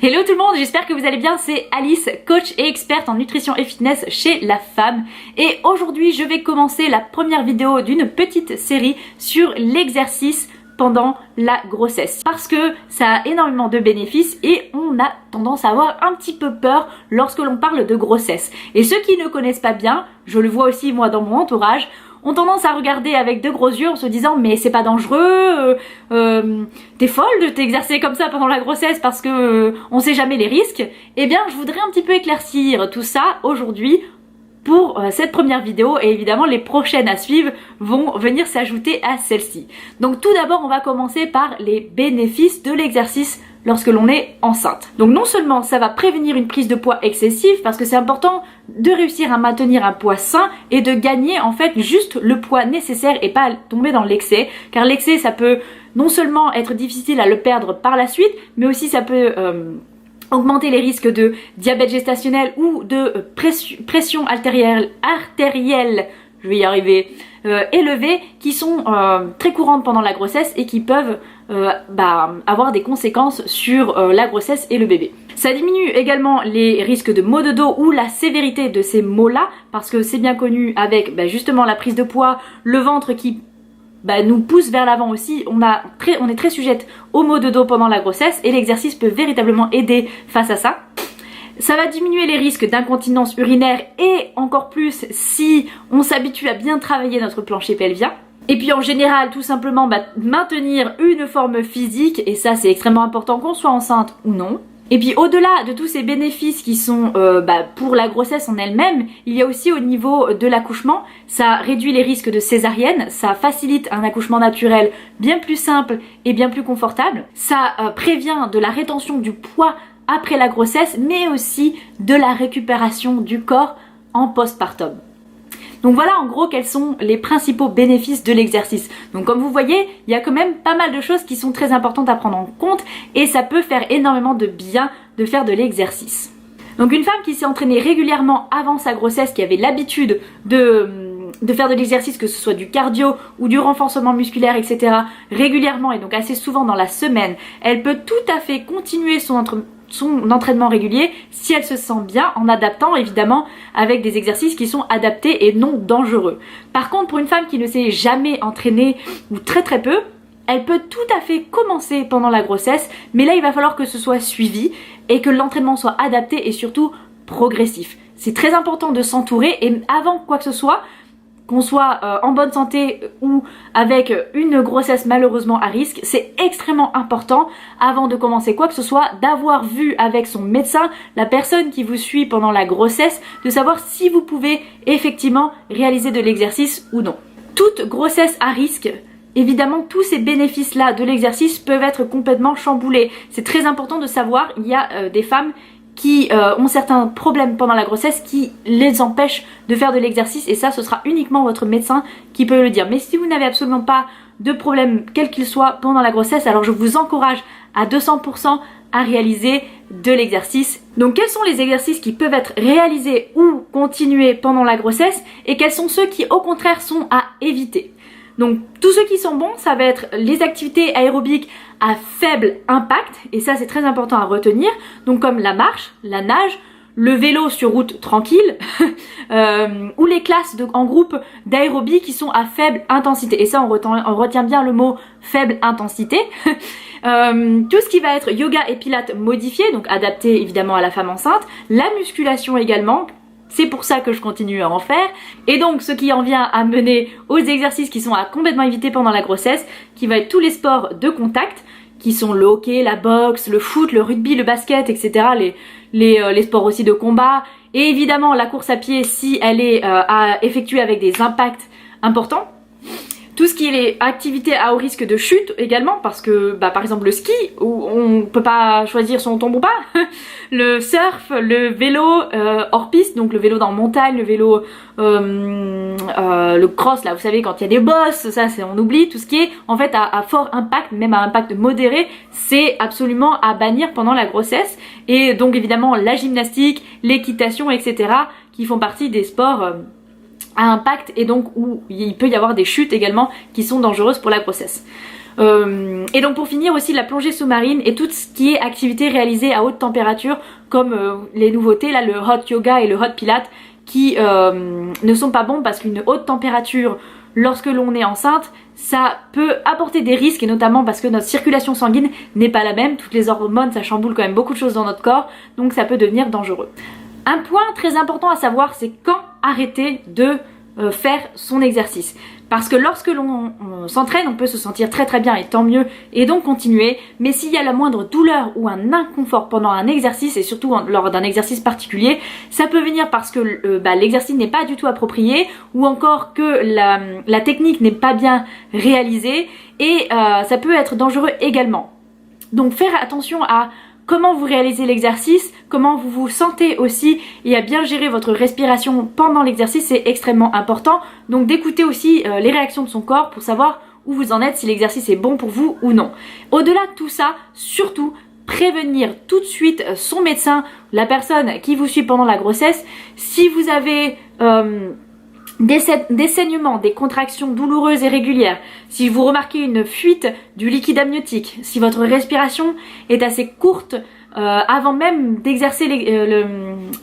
Hello tout le monde, j'espère que vous allez bien, c'est Alice, coach et experte en nutrition et fitness chez La Femme. Et aujourd'hui, je vais commencer la première vidéo d'une petite série sur l'exercice pendant la grossesse. Parce que ça a énormément de bénéfices et on a tendance à avoir un petit peu peur lorsque l'on parle de grossesse. Et ceux qui ne connaissent pas bien, je le vois aussi moi dans mon entourage, ont tendance à regarder avec de gros yeux en se disant mais c'est pas dangereux, t'es folle de t'exercer comme ça pendant la grossesse parce que on sait jamais les risques. Eh bien je voudrais un petit peu éclaircir tout ça aujourd'hui pour cette première vidéo et évidemment les prochaines à suivre vont venir s'ajouter à celle-ci. Donc tout d'abord on va commencer par les bénéfices de l'exercice lorsque l'on est enceinte. Donc non seulement ça va prévenir une prise de poids excessive parce que c'est important de réussir à maintenir un poids sain et de gagner en fait juste le poids nécessaire et pas tomber dans l'excès, car l'excès ça peut non seulement être difficile à le perdre par la suite mais aussi ça peut augmenter les risques de diabète gestationnel ou de pression artérielle, je vais y arriver, élevée, qui sont très courantes pendant la grossesse et qui peuvent avoir des conséquences sur la grossesse et le bébé. Ça diminue également les risques de maux de dos ou la sévérité de ces maux-là, parce que c'est bien connu avec justement la prise de poids, le ventre qui nous pousse vers l'avant aussi, on est très sujette aux maux de dos pendant la grossesse et l'exercice peut véritablement aider face à ça. Ça va diminuer les risques d'incontinence urinaire et encore plus si on s'habitue à bien travailler notre plancher pelvien. Et puis en général, tout simplement maintenir une forme physique, et ça c'est extrêmement important qu'on soit enceinte ou non. Et puis au-delà de tous ces bénéfices qui sont pour la grossesse en elle-même, il y a aussi au niveau de l'accouchement, ça réduit les risques de césarienne, ça facilite un accouchement naturel bien plus simple et bien plus confortable, ça prévient de la rétention du poids après la grossesse, mais aussi de la récupération du corps en postpartum. Donc voilà en gros quels sont les principaux bénéfices de l'exercice. Donc comme vous voyez, il y a quand même pas mal de choses qui sont très importantes à prendre en compte et ça peut faire énormément de bien de faire de l'exercice. Donc une femme qui s'est entraînée régulièrement avant sa grossesse, qui avait l'habitude de faire de l'exercice, que ce soit du cardio ou du renforcement musculaire, etc. régulièrement et donc assez souvent dans la semaine, elle peut tout à fait continuer son entraînement régulier si elle se sent bien, en adaptant évidemment avec des exercices qui sont adaptés et non dangereux. Par contre, pour une femme qui ne s'est jamais entraînée ou très peu, elle peut tout à fait commencer pendant la grossesse, mais là il va falloir que ce soit suivi et que l'entraînement soit adapté et surtout progressif. C'est très important de s'entourer et avant quoi que ce soit, qu'on soit en bonne santé ou avec une grossesse malheureusement à risque, c'est extrêmement important avant de commencer quoi que ce soit d'avoir vu avec son médecin, la personne qui vous suit pendant la grossesse, de savoir si vous pouvez effectivement réaliser de l'exercice ou non. Toute grossesse à risque, évidemment, tous ces bénéfices-là de l'exercice peuvent être complètement chamboulés. C'est très important de savoir, il y a des femmes qui ont certains problèmes pendant la grossesse qui les empêchent de faire de l'exercice et ça ce sera uniquement votre médecin qui peut le dire. Mais si vous n'avez absolument pas de problème quel qu'il soit pendant la grossesse, alors je vous encourage à 200% à réaliser de l'exercice. Donc quels sont les exercices qui peuvent être réalisés ou continués pendant la grossesse et quels sont ceux qui au contraire sont à éviter? Donc tous ceux qui sont bons, ça va être les activités aérobiques à faible impact, et ça c'est très important à retenir, donc comme la marche, la nage, le vélo sur route tranquille, ou les classes en groupe d'aérobie qui sont à faible intensité, et ça on retient bien le mot faible intensité. Tout ce qui va être yoga et pilates modifié, donc adapté évidemment à la femme enceinte, la musculation également. C'est pour ça que je continue à en faire. Et donc ce qui en vient à mener aux exercices qui sont à complètement éviter pendant la grossesse, qui va être tous les sports de contact, qui sont le hockey, la boxe, le foot, le rugby, le basket, etc. Les sports aussi de combat. Et évidemment la course à pied si elle est à effectuer avec des impacts importants. Tout ce qui est activité à haut risque de chute également, parce que par exemple le ski, où on peut pas choisir si on tombe ou pas, le surf, le vélo hors piste, donc le vélo dans montagne, le vélo, le cross là, vous savez quand il y a des bosses, ça c'est on oublie, tout ce qui est en fait à fort impact, même à impact modéré, c'est absolument à bannir pendant la grossesse. Et donc évidemment la gymnastique, l'équitation, etc. qui font partie des sports à impact et donc où il peut y avoir des chutes également qui sont dangereuses pour la grossesse. Et donc pour finir aussi la plongée sous-marine et tout ce qui est activité réalisée à haute température comme les nouveautés là, le hot yoga et le hot pilates qui ne sont pas bons parce qu'une haute température lorsque l'on est enceinte, ça peut apporter des risques et notamment parce que notre circulation sanguine n'est pas la même, toutes les hormones ça chamboule quand même beaucoup de choses dans notre corps, donc ça peut devenir dangereux. Un point très important à savoir, c'est quand arrêter de faire son exercice. Parce que lorsque l'on s'entraîne, on peut se sentir très très bien et tant mieux et donc continuer. Mais s'il y a la moindre douleur ou un inconfort pendant un exercice et surtout lors d'un exercice particulier, ça peut venir parce que l'exercice n'est pas du tout approprié ou encore que la technique n'est pas bien réalisée et ça peut être dangereux également. Donc faire attention à comment vous réalisez l'exercice, comment vous vous sentez aussi et à bien gérer votre respiration pendant l'exercice, c'est extrêmement important. Donc d'écouter aussi les réactions de son corps pour savoir où vous en êtes, si l'exercice est bon pour vous ou non. Au-delà de tout ça, surtout prévenir tout de suite son médecin, la personne qui vous suit pendant la grossesse. Si vous avez des saignements, des contractions douloureuses et régulières, si vous remarquez une fuite du liquide amniotique, si votre respiration est assez courte avant même d'exercer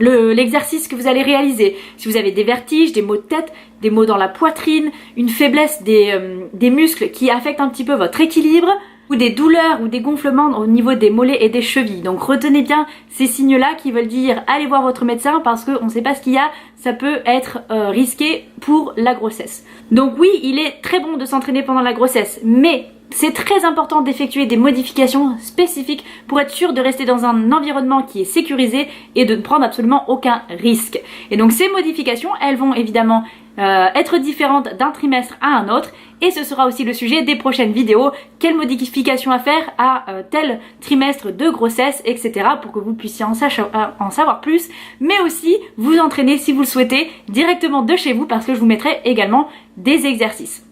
l'exercice que vous allez réaliser, si vous avez des vertiges, des maux de tête, des maux dans la poitrine, une faiblesse des muscles qui affectent un petit peu votre équilibre, ou des douleurs ou des gonflements au niveau des mollets et des chevilles. Donc retenez bien ces signes-là qui veulent dire allez voir votre médecin parce qu'on ne sait pas ce qu'il y a, ça peut être risqué pour la grossesse. Donc oui, il est très bon de s'entraîner pendant la grossesse, mais c'est très important d'effectuer des modifications spécifiques pour être sûr de rester dans un environnement qui est sécurisé et de ne prendre absolument aucun risque. Et donc ces modifications, elles vont évidemment être différentes d'un trimestre à un autre et ce sera aussi le sujet des prochaines vidéos, quelles modifications à faire à tel trimestre de grossesse, etc. pour que vous puissiez en savoir plus, mais aussi vous entraîner si vous le souhaitez directement de chez vous parce que je vous mettrai également des exercices.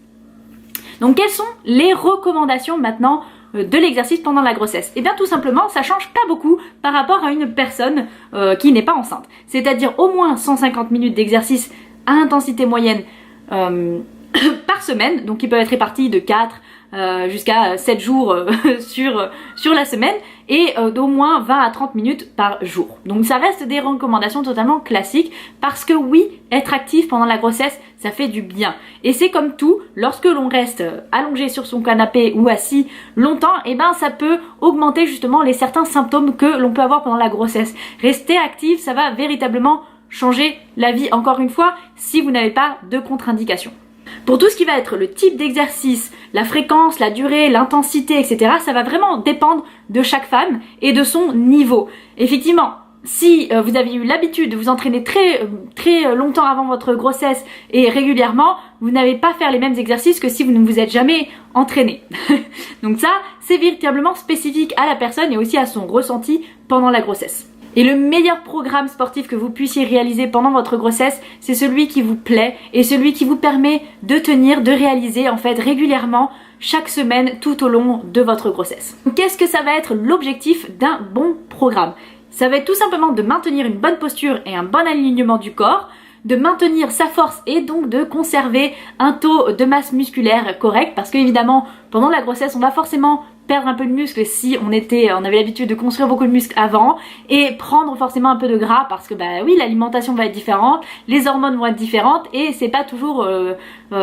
Donc quelles sont les recommandations maintenant de l'exercice pendant la grossesse? Et bien tout simplement ça change pas beaucoup par rapport à une personne qui n'est pas enceinte. C'est-à-dire au moins 150 minutes d'exercice à intensité moyenne par semaine, donc ils peuvent être répartis de 4 jusqu'à 7 jours sur la semaine et d'au moins 20 à 30 minutes par jour. Donc ça reste des recommandations totalement classiques parce que oui, être actif pendant la grossesse, ça fait du bien. Et c'est comme tout, lorsque l'on reste allongé sur son canapé ou assis longtemps, et ben ça peut augmenter justement certains symptômes que l'on peut avoir pendant la grossesse. Rester actif, ça va véritablement changer la vie, encore une fois, si vous n'avez pas de contre-indication. Pour tout ce qui va être le type d'exercice, la fréquence, la durée, l'intensité, etc., ça va vraiment dépendre de chaque femme et de son niveau. Effectivement, si vous avez eu l'habitude de vous entraîner très longtemps avant votre grossesse et régulièrement, vous n'allez pas faire les mêmes exercices que si vous ne vous êtes jamais entraîné. Donc ça, c'est véritablement spécifique à la personne et aussi à son ressenti pendant la grossesse. Et le meilleur programme sportif que vous puissiez réaliser pendant votre grossesse, c'est celui qui vous plaît et celui qui vous permet de tenir, de réaliser en fait régulièrement chaque semaine tout au long de votre grossesse. Qu'est-ce que ça va être l'objectif d'un bon programme? Ça va être tout simplement de maintenir une bonne posture et un bon alignement du corps, de maintenir sa force et donc de conserver un taux de masse musculaire correct parce qu'évidemment pendant la grossesse on va forcément perdre un peu de muscle si on avait l'habitude de construire beaucoup de muscles avant et prendre forcément un peu de gras parce que bah oui, l'alimentation va être différente, les hormones vont être différentes et c'est pas toujours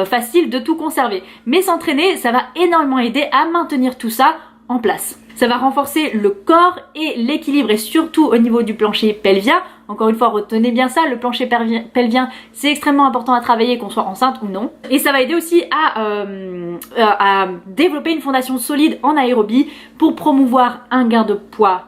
facile de tout conserver. Mais s'entraîner, ça va énormément aider à maintenir tout ça en place. Ça va renforcer le corps et l'équilibre et surtout au niveau du plancher pelvien. Encore une fois, retenez bien ça, le plancher pelvien, c'est extrêmement important à travailler qu'on soit enceinte ou non. Et ça va aider aussi à développer une fondation solide en aérobie pour promouvoir un gain de poids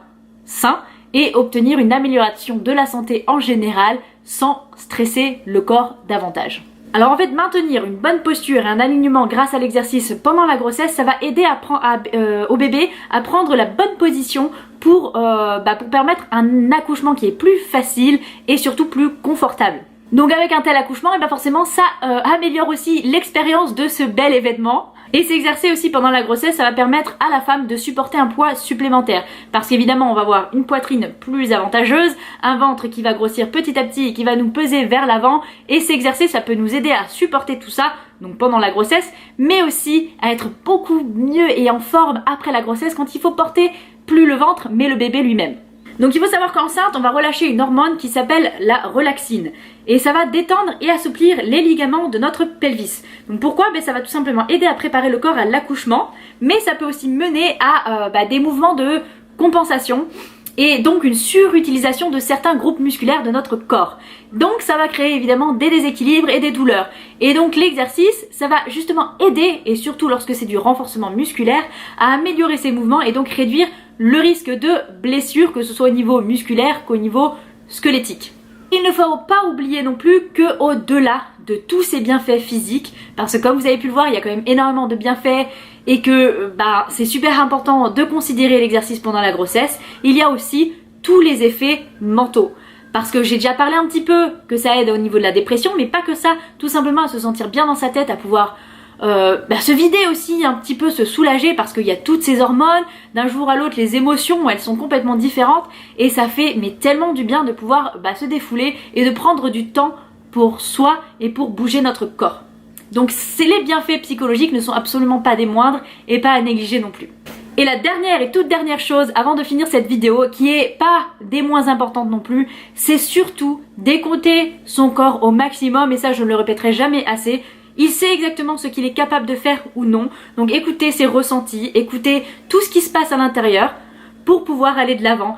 sain et obtenir une amélioration de la santé en général sans stresser le corps davantage. Alors en fait, maintenir une bonne posture et un alignement grâce à l'exercice pendant la grossesse, ça va aider au bébé à prendre la bonne position pour permettre un accouchement qui est plus facile et surtout plus confortable. Donc avec un tel accouchement, et ben forcément ça améliore aussi l'expérience de ce bel événement. Et s'exercer aussi pendant la grossesse, ça va permettre à la femme de supporter un poids supplémentaire. Parce qu'évidemment, on va avoir une poitrine plus avantageuse, un ventre qui va grossir petit à petit et qui va nous peser vers l'avant. Et s'exercer, ça peut nous aider à supporter tout ça, donc pendant la grossesse, mais aussi à être beaucoup mieux et en forme après la grossesse quand il faut porter plus le ventre, mais le bébé lui-même. Donc il faut savoir qu'enceinte, on va relâcher une hormone qui s'appelle la relaxine. Et ça va détendre et assouplir les ligaments de notre pelvis. Donc pourquoi? Ça va tout simplement aider à préparer le corps à l'accouchement, mais ça peut aussi mener à des mouvements de compensation et donc une surutilisation de certains groupes musculaires de notre corps. Donc ça va créer évidemment des déséquilibres et des douleurs. Et donc l'exercice, ça va justement aider, et surtout lorsque c'est du renforcement musculaire, à améliorer ces mouvements et donc réduire le risque de blessure, que ce soit au niveau musculaire qu'au niveau squelettique. Il ne faut pas oublier non plus que au-delà de tous ces bienfaits physiques, parce que comme vous avez pu le voir, il y a quand même énormément de bienfaits et que c'est super important de considérer l'exercice pendant la grossesse, il y a aussi tous les effets mentaux. Parce que j'ai déjà parlé un petit peu que ça aide au niveau de la dépression, mais pas que ça, tout simplement à se sentir bien dans sa tête, à pouvoir se vider aussi un petit peu, se soulager, parce qu'il y a toutes ces hormones, d'un jour à l'autre les émotions elles sont complètement différentes et ça fait tellement du bien de pouvoir se défouler et de prendre du temps pour soi et pour bouger notre corps. Donc les bienfaits psychologiques ne sont absolument pas des moindres et pas à négliger non plus. Et la dernière et toute dernière chose avant de finir cette vidéo, qui est pas des moins importantes non plus, c'est surtout d'écouter son corps au maximum, et ça je ne le répéterai jamais assez. Il sait exactement ce qu'il est capable de faire ou non, donc écoutez ses ressentis, écoutez tout ce qui se passe à l'intérieur pour pouvoir aller de l'avant.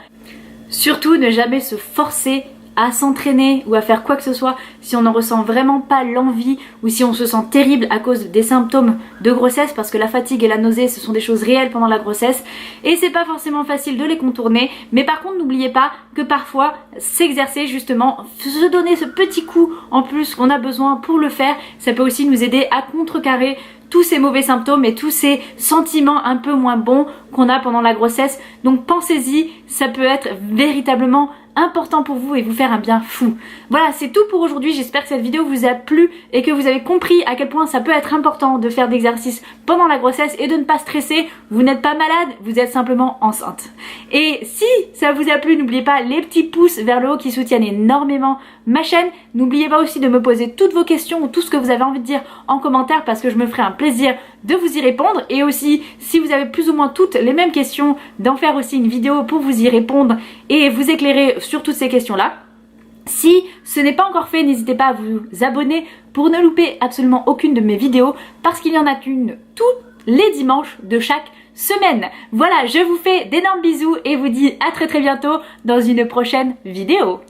Surtout ne jamais se forcer à s'entraîner ou à faire quoi que ce soit si on n'en ressent vraiment pas l'envie ou si on se sent terrible à cause des symptômes de grossesse, parce que la fatigue et la nausée ce sont des choses réelles pendant la grossesse et c'est pas forcément facile de les contourner. Mais par contre n'oubliez pas que parfois s'exercer, justement, se donner ce petit coup en plus qu'on a besoin pour le faire, ça peut aussi nous aider à contrecarrer tous ces mauvais symptômes et tous ces sentiments un peu moins bons qu'on a pendant la grossesse. Donc pensez-y, ça peut être véritablement important pour vous et vous faire un bien fou. Voilà, c'est tout pour aujourd'hui. J'espère que cette vidéo vous a plu et que vous avez compris à quel point ça peut être important de faire d'exercice pendant la grossesse et de ne pas stresser. Vous n'êtes pas malade, vous êtes simplement enceinte. Et si ça vous a plu, n'oubliez pas les petits pouces vers le haut qui soutiennent énormément ma chaîne. N'oubliez pas aussi de me poser toutes vos questions ou tout ce que vous avez envie de dire en commentaire, parce que je me ferai un plaisir de vous y répondre. Et aussi, si vous avez plus ou moins toutes les mêmes questions, d'en faire aussi une vidéo pour vous y répondre et vous éclairer sur toutes ces questions-là. Si ce n'est pas encore fait, n'hésitez pas à vous abonner pour ne louper absolument aucune de mes vidéos, parce qu'il y en a une tous les dimanches de chaque semaine. Voilà, je vous fais d'énormes bisous et vous dis à très bientôt dans une prochaine vidéo.